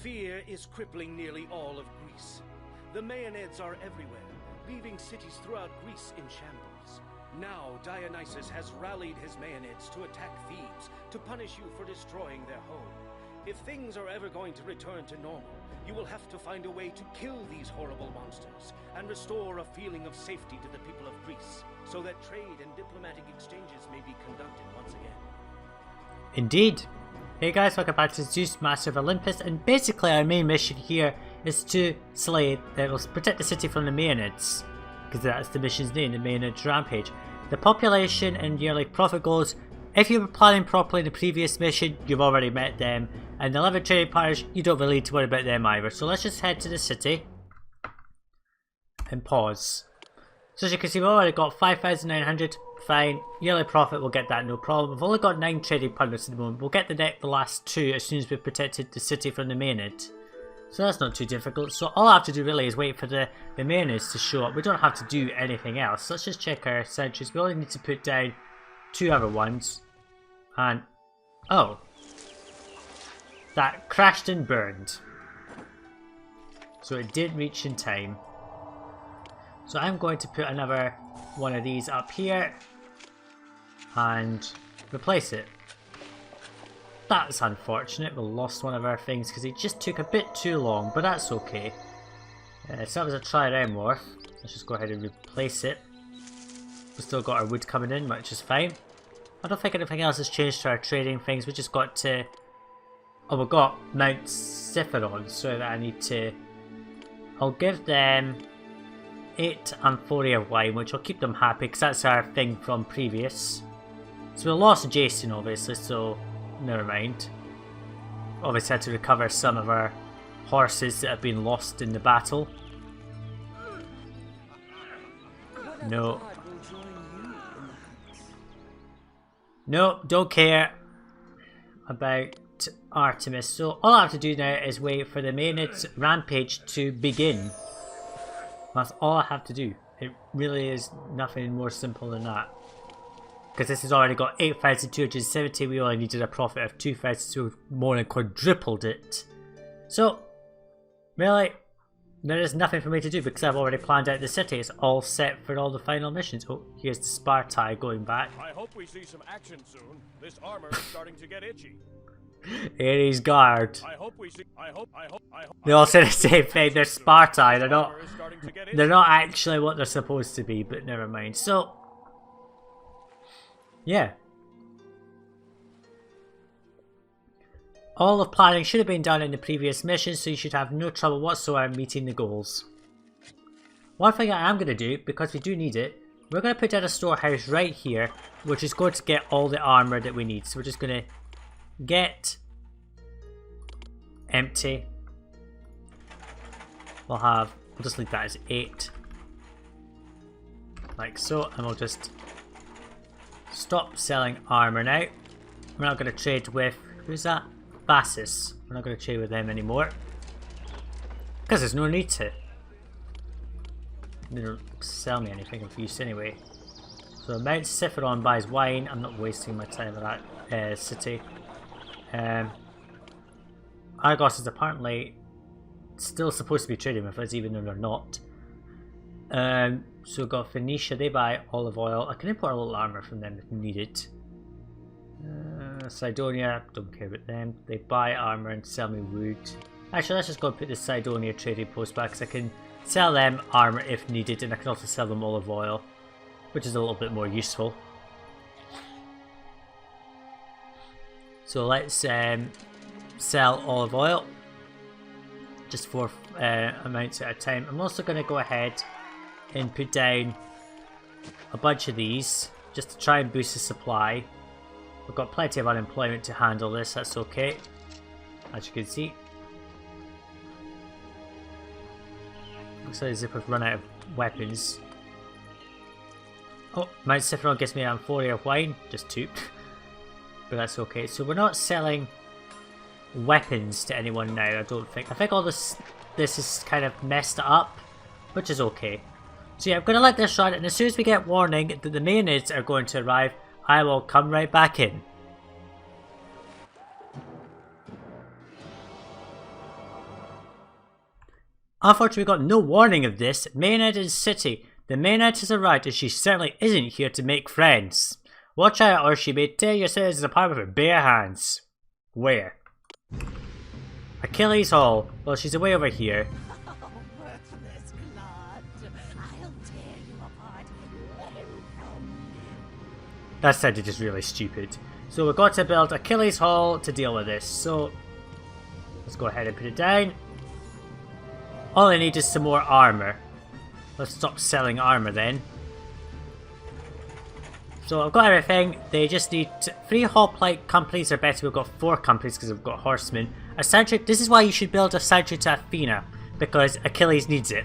Fear is crippling nearly all of Greece. The Maenads are everywhere, leaving cities throughout Greece in shambles. Now Dionysus has rallied his Maenads to attack Thebes, to punish you for destroying their home. If things are ever going to return to normal, you will have to find a way to kill these horrible monsters and restore a feeling of safety to the people of Greece, so that trade and diplomatic exchanges may be conducted once again. Indeed. Hey guys, welcome back to Zeus, Master of Olympus, and basically our main mission here is to protect the city from the Maenads, because that's the mission's name, the Maenads Rampage. The population and yearly profit goals, if you were planning properly in the previous mission, you've already met them, and the 11 trading partners, you don't really need to worry about them either. So let's just head to the city and pause. So as you can see, we've already got 5,900. Fine, yearly profit, we'll get that, no problem. We've only got 9 trading partners at the moment. We'll get the last 2 as soon as we've protected the city from the Maenads. So that's not too difficult. So all I have to do really is wait for the Maenads to show up. We don't have to do anything else. Let's just check our sentries. We only need to put down 2 other ones. And, oh. That crashed and burned. So it didn't reach in time. So I'm going to put another one of these up here and replace it. That's unfortunate, we lost one of our things because it just took a bit too long, but that's okay. So that was a trireme. Let's just go ahead and replace it. We've still got our wood coming in, which is fine. I don't think anything else has changed to our trading things. We just got to... oh, we've got Mount Sipharon, so that I need to... I'll give them 8 amphorae of wine, which will keep them happy because that's our thing from previous. So we lost Jason obviously, so never mind. Obviously had to recover some of our horses that have been lost in the battle. No. No, don't care about Artemis. So all I have to do now is wait for the Maenads Rampage to begin. That's all I have to do. It really is nothing more simple than that. Because this has already got 8,270, we only needed a profit of 2,000, so we've more than quadrupled it. So, really, there is nothing for me to do because I've already planned out the city. It's all set for all the final missions. Oh, here's the Spartai going back. I hope we see some action soon. This armor is starting to get itchy. Ares Guard. I hope we see. I hope. They all say the same thing. They're Spartai. They're not actually what they're supposed to be. But never mind. So, yeah. All of planning should have been done in the previous mission, so you should have no trouble whatsoever meeting the goals. One thing I am going to do, because we do need it, we're going to put down a storehouse right here, which is going to get all the armor that we need. So we're just going to get empty. We'll just leave that as 8. Like so, and we'll just stop selling armor now. We're not going to trade with, who's that? Bassus. We're not going to trade with them anymore. Because there's no need to. They don't sell me anything of use anyway. So Mount Sipharon buys wine. I'm not wasting my time with that city. Argos is apparently still supposed to be trading with us, even though they're not. So we've got Phoenicia, they buy olive oil. I can import a little armor from them if needed. Cydonia, don't care about them. They buy armor and sell me wood. Actually, let's just go and put the Cydonia trading post back because I can sell them armor if needed, and I can also sell them olive oil, which is a little bit more useful. So let's sell olive oil, just 4 amounts at a time. I'm also going to go ahead and put down a bunch of these just to try and boost the supply. We've got plenty of unemployment to handle this, that's okay, as you can see. Looks like as if we've run out of weapons. Oh, Mount Sipharon gives me an amphorae of wine, just 2. But that's okay. So we're not selling weapons to anyone now, I don't think. I think all this is kind of messed up, which is okay. So yeah, I'm going to let this run, and as soon as we get warning that the Maenads are going to arrive, I will come right back in. Unfortunately, we got no warning of this. Maenads city. The Maenads has arrived and she certainly isn't here to make friends. Watch out or she may tear your citizens apart with her bare hands. Where? Achilles Hall. Well, she's away over here. Oh, worthless clod. I'll tear you apart. That sounded just really stupid. So we've got to build Achilles Hall to deal with this. So let's go ahead and put it down. All I need is some more armor. Let's stop selling armor then. So I've got everything. They just need 3 hoplite companies are better. We've got 4 companies because we've got horsemen. A sanctuary. This is why you should build a sanctuary to Athena, because Achilles needs it.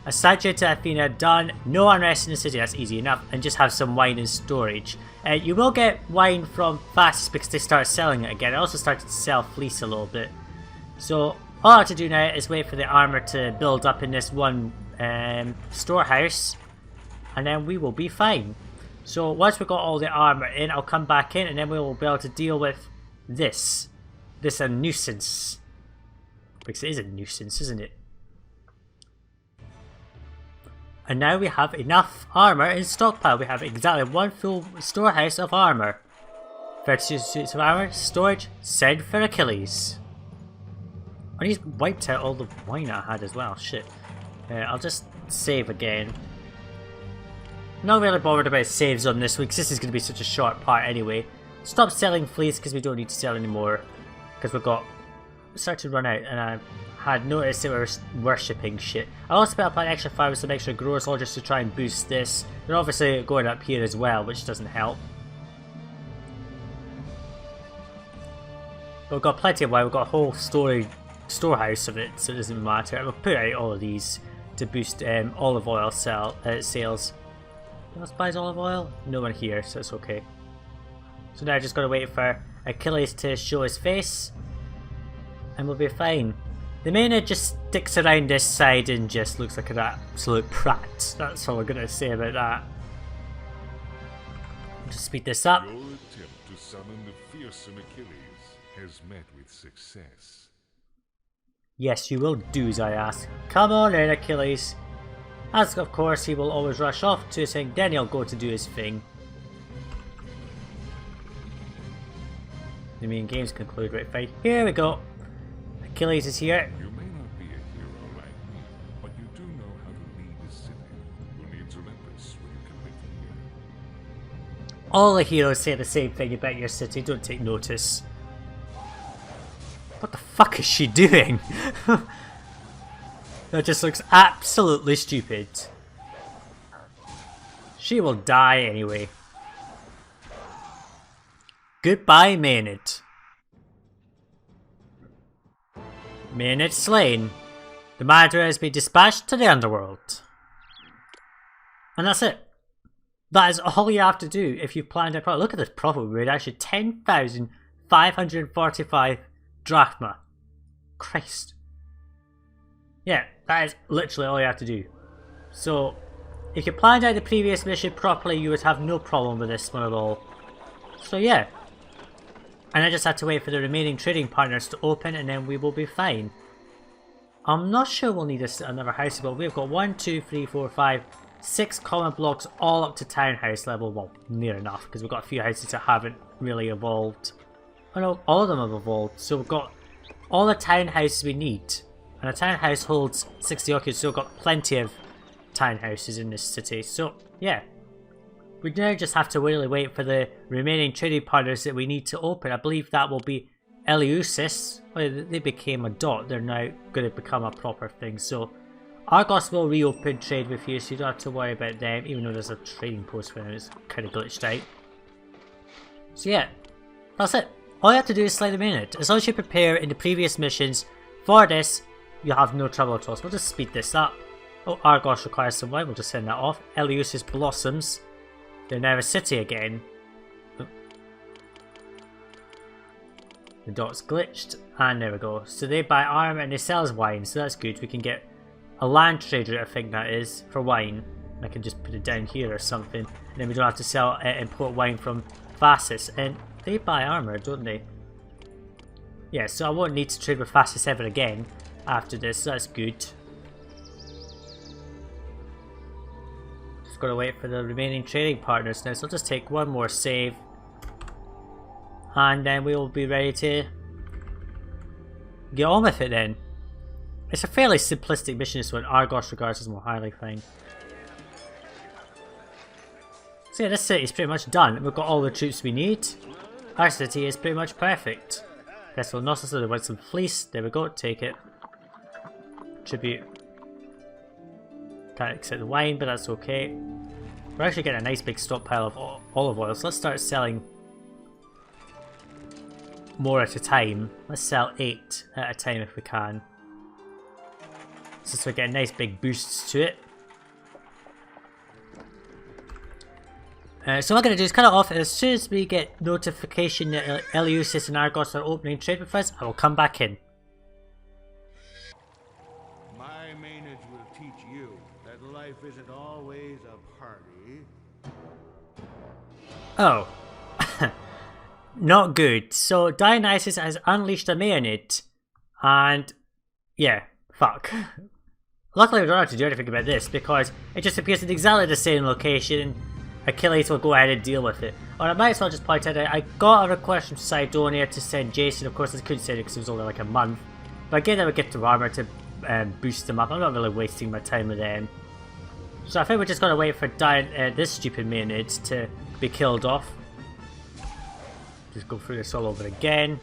A sanctuary to Athena done. No unrest in the city. That's easy enough. And just have some wine in storage. You will get wine from Thebes because they start selling it again. I also started to sell fleece a little bit. So all I have to do now is wait for the armor to build up in this one storehouse, and then we will be fine. So once we've got all the armor in, I'll come back in and then we will be able to deal with this. This a nuisance. Because it is a nuisance, isn't it? And now we have enough armor in stockpile. We have exactly 1 full storehouse of armor. 32 suits of armor, storage, send for Achilles. I just wiped out all the wine I had as well, shit. I'll just save again. Not really bothered about saves on this week because this is going to be such a short part anyway. Stop selling fleece because we don't need to sell anymore. Because we started to run out and I had noticed that we were worshipping shit. I also put up an extra 5 with some extra growers all just to try and boost this. They're obviously going up here as well, which doesn't help. But we've got plenty of wine. We've got a whole storehouse of it, so it doesn't matter. We'll put out all of these to boost olive oil sales. Who else buys olive oil? No one here, so it's okay. So now I just gotta wait for Achilles to show his face, and we'll be fine. The Maenad just sticks around this side and just looks like an absolute prat. That's all I'm gonna say about that. Just speed this up. Your attempt to summon the fearsome Achilles has met with success. Yes, you will do as I ask. Come on in, Achilles. As of course he will always rush off to his thing, then he'll go to do his thing. The main games conclude right fine. Here we go. Achilles is here. You may not be a hero like me, but you do know how to lead a city. Who needs Olympus when you can live here? All the heroes say the same thing about your city, don't take notice. What the fuck is she doing? That just looks absolutely stupid. She will die anyway. Goodbye, Maenad. Maenad slain. The murderer has been dispatched to the underworld. And that's it. That is all you have to do if you've planned it. Look at this profit we made, actually 10,545 drachma. Christ. Yeah, that is literally all you have to do. So, if you planned out the previous mission properly, you would have no problem with this one at all. So yeah. And I just had to wait for the remaining trading partners to open and then we will be fine. I'm not sure we'll need another house, but we've got 1, 2, 3, 4, 5, 6 common blocks all up to townhouse level. Well, near enough, because we've got a few houses that haven't really evolved. Oh no, all of them have evolved. So we've got all the townhouses we need. And a townhouse holds 60 occupants, so we've got plenty of townhouses in this city. So, yeah. We now just have to really wait for the remaining trading partners that we need to open. I believe that will be Eleusis. Well, they became a dot, they're now going to become a proper thing. So, Argos will reopen trade with you, so you don't have to worry about them, even though there's a trading post for them. It's kind of glitched out. So yeah, that's it. All you have to do is slay the Maenad. As long as you prepare in the previous missions for this, you'll have no trouble at all. So we'll just speed this up. Oh, Argos requires some wine, we'll just send that off. Eleusis blossoms. They're now a city again. Oh. The dot's glitched, and there we go. So they buy armor and they sell us wine, so that's good. We can get a land trader, I think that is, for wine. I can just put it down here or something, and then we don't have to sell import wine from Thebes. And they buy armor, don't they? Yeah, so I won't need to trade with Thebes ever again after this, so that's good. got to wait for the remaining trading partners now, so I'll just take one more save. And then we will be ready to get on with it then. It's a fairly simplistic mission, this one. Argos regards as more highly fine. So yeah, this city is pretty much done. We've got all the troops we need. Our city is pretty much perfect. Vessel Knossos, they want some fleece. There we go, take it. Tribute. Can't accept the wine, but that's okay. We're actually getting a nice big stockpile of olive oil, so let's start selling more at a time. Let's sell 8 at a time if we can. So we get nice big boosts to it. So what I'm going to do is cut it off, and as soon as we get notification that Eleusis and Argos are opening trade with us, I will come back in. My Maenads will teach you that life isn't always a party. Oh. Not good. So Dionysus has unleashed a Maenads, and yeah, fuck. Luckily we don't have to do anything about this, because it just appears in exactly the same location. Achilles will go ahead and deal with it. Or I might as well just point out, I got a request from Sidonia to send Jason. Of course I couldn't send it because it was only like a month. But again I would get to armor to boost them up. I'm not really wasting my time with them. So I think we're just going to wait for this stupid Maenads to be killed off. Just go through this all over again.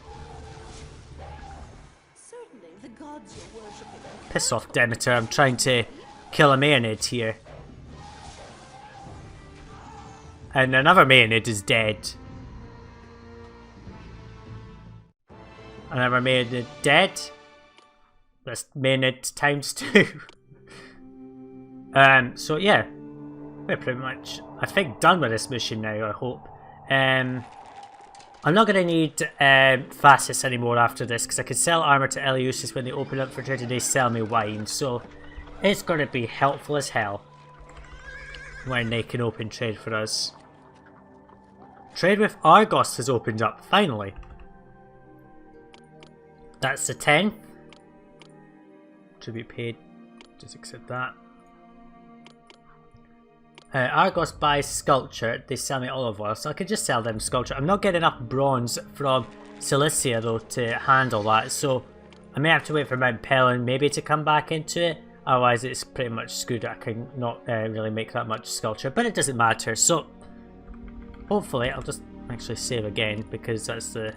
Certainly, the gods you're worshipping. Piss off, Demeter. I'm trying to kill a Maenads here. And another Maenads is dead. Another Maenads dead. That's Maenads times 2. So yeah. We're pretty much, I think, done with this mission now, I hope. I'm not going to need Fasces anymore after this, because I can sell armor to Eleusis when they open up for trade and they sell me wine. So it's going to be helpful as hell when they can open trade for us. Trade with Argos has opened up, finally. That's the 10th. Tribute paid. Just accept that. Argos buys sculpture. They sell me olive oil, so I could just sell them sculpture. I'm not getting enough bronze from Cilicia though to handle that, so I may have to wait for Mount Pelin maybe to come back into it. Otherwise it's pretty much screwed. I can not really make that much sculpture, but it doesn't matter. So hopefully I'll just actually save again, because that's the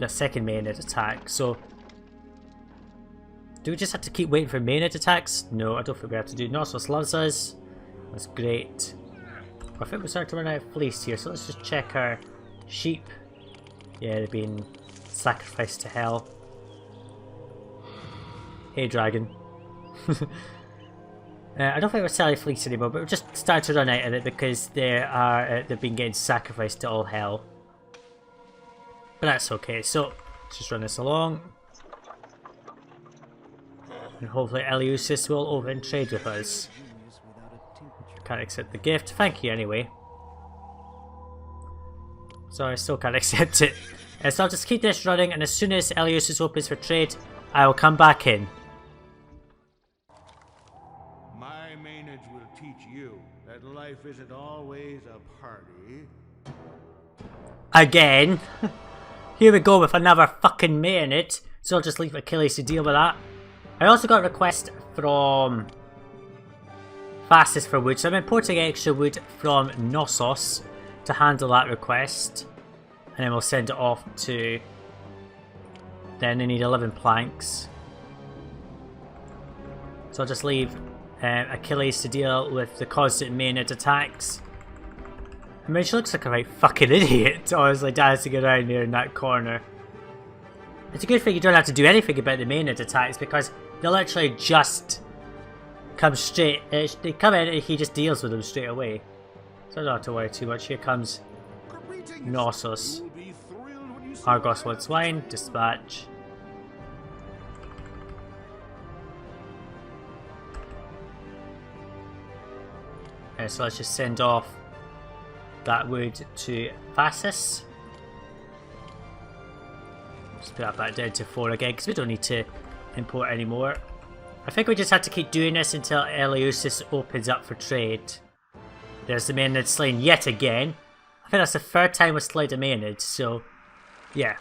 second Maenads attack. So do we just have to keep waiting for Maenads attacks? No, I don't think we have to do. Knossos loves us. That's great. I think we're starting to run out of fleece here, so let's just check our sheep. Yeah, they've been sacrificed to hell. Hey, dragon. I don't think we're selling fleece anymore, but we're just starting to run out of it because they've been getting sacrificed to all hell. But that's okay. So let's just run this along. And hopefully Eleusis will open trade with us. Can't accept the gift. Thank you anyway. So I still can't accept it. So I'll just keep this running, and as soon as Eleusis opens for trade, I will come back in. My Maenads will teach you that life isn't always a party. Again. Here we go with another fucking Maenad. So I'll just leave Achilles to deal with that. I also got a request from Fasces for wood, so I'm importing extra wood from Knossos to handle that request. And then we'll send it off to... Then they need 11 planks. So I'll just leave Achilles to deal with the constant Maenads attacks. I mean, she looks like a right fucking idiot, honestly, dancing around there in that corner. It's a good thing you don't have to do anything about the Maenads attacks, because they'll literally just come straight. They come in and he just deals with them straight away. So I don't have to worry too much. Here comes Knossos. Argos wants wine. Dispatch. So let's just send off that wood to Fasces. Just put that back down to 4 again, because we don't need to import anymore. I think we just have to keep doing this until Eleusis opens up for trade. There's the Maenads slain yet again. I think that's the third time we slayed a Maenads, so yeah.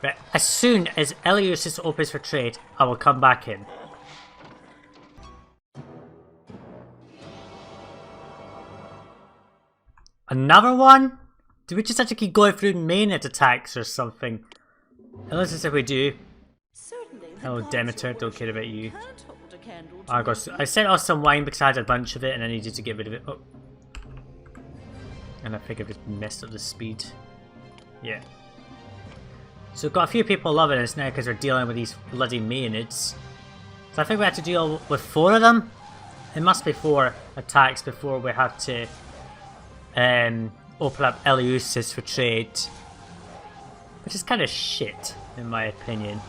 But as soon as Eleusis opens for trade, I will come back in. Another one? Do we just have to keep going through Maenad attacks or something? Unless it's if we do. Hello Demeter, don't care about you. I sent off some wine because I had a bunch of it and I needed to get rid of it. Oh. And I think I just messed up the speed. Yeah. So we've got a few people loving us now because we're dealing with these bloody Maenads. So I think we have to deal with 4 of them. It must be 4 attacks before we have to open up Eleusis for trade. Which is kind of shit, in my opinion.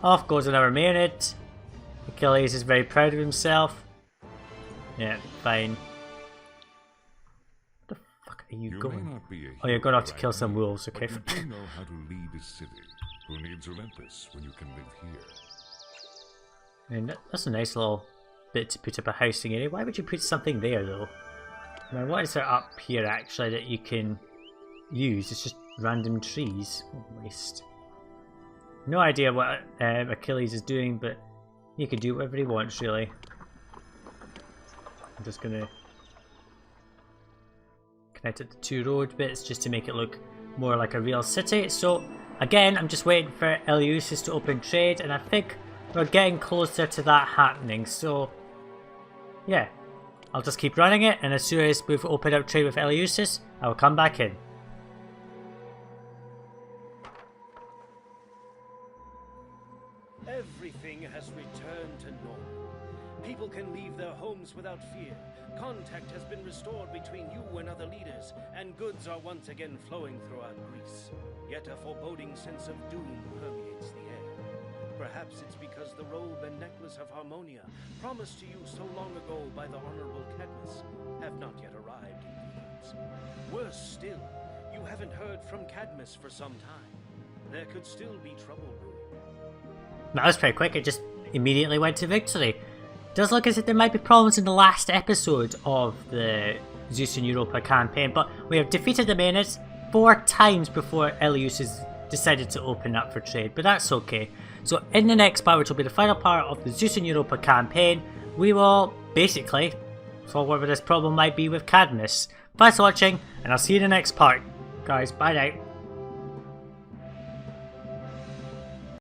Off goes another Maenads. Achilles is very proud of himself. Yeah, fine. Where the fuck are you going? Oh, you're going off to kill some wolves, okay. But you do know how to lead a city. Who needs Olympus when you can live here? I mean, that's a nice little bit to put up a housing area. Why would you put something there, though? I mean, what is there up here, actually, that you can use? It's just random trees. What a waste. No idea what Achilles is doing, but he can do whatever he wants, really. I'm just gonna connect it to 2 road bits just to make it look more like a real city. So again, I'm just waiting for Eleusis to open trade, and I think we're getting closer to that happening. So yeah, I'll just keep running it, and as soon as we've opened up trade with Eleusis, I will come back in. Everything has returned to normal. People can leave their homes without fear. Contact has been restored between you and other leaders, and goods are once again flowing throughout Greece. Yet a foreboding sense of doom permeates the air. Perhaps it's because the robe and necklace of Harmonia, promised to you so long ago by the Honorable Cadmus, have not yet arrived in Thebes. Worse still, you haven't heard from Cadmus for some time. There could still be trouble brewing. That was pretty quick, it just immediately went to victory. Does look as if there might be problems in the last episode of the Zeus and Europa campaign, but we have defeated the Maenads 4 times before Eleusis decided to open up for trade, but that's okay. So in the next part, which will be the final part of the Zeus and Europa campaign, we will basically solve whatever this problem might be with Cadmus. Thanks for watching, and I'll see you in the next part. Guys, bye now.